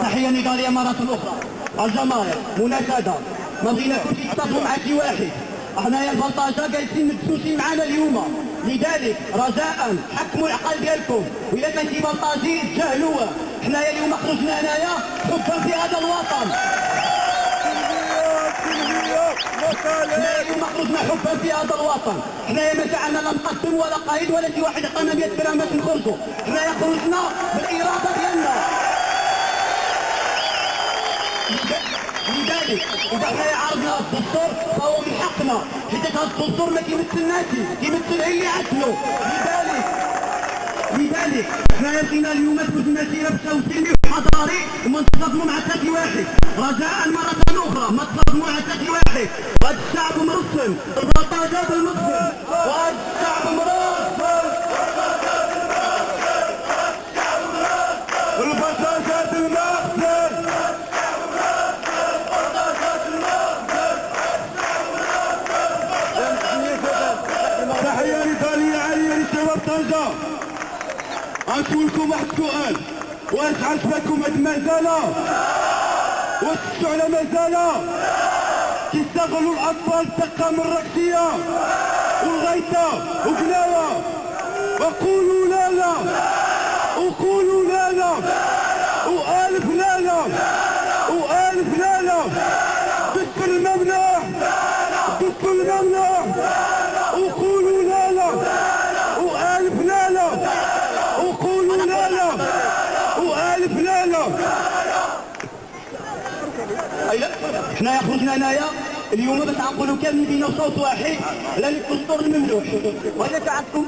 تحية نضالية مرة أخرى. الجماهير مناشدة، ما بغيناكمش تتصافوا مع شي واحد، حنايا البلطاجة جالسين مدسوسين معانا اليوم، لذلك رجاء حكموا العقل ديالكم، وإلا كان شي بلطاجي تجاهلوه. حنايا اليوم خرجنا هنايا حبا في هذا الوطن، حنايا اليوم خرجنا حبا في هذا الوطن، حنايا ما جعلنا لا مقدم ولا قائد ولا شي واحد عطانا 100 درهم باش نخرجوا، حنايا خرجنا بالإرادة ديالنا. لذلك إذا حنايا عرضنا الدستور فهو من حقنا، حيت هذا الدستور ما كيمثلناش، كيمثل هي اللي عدلو. لذلك حنايا جينا اليوم في المسيرة مشاو سلمي وحضاري وما نتصادموا مع حتى شي واحد. رجاء مرة أخرى ما تصادموا مع حتى شي واحد، وهذا الشعب مرسم، البلطجة بالمسلم، وهذا الشعب مرسم، البلطجة بالمسلم. تحية نضالية عالية لشباب طنجة. غنسولكم واحد السؤال، واش عجبكم هاد المزالة؟ واش الشعلة مازالة كيستغلوا الأطفال الطاقم الرقصية والغيطة وقناوة؟ وقولوا لا لا، وقولوا لا لا، وألف لا لا، وألف لا لا، دستور الممنوع، دستور الممنوع، وقولوا لا لا، وألف لا لا، وقولوا لا لا، وألف لا لا. حنايا خرجنا هنايا اليوم باش نقولوا كامل بينا صوت واحد على الدستور الممنوع، وهذا تعرفوا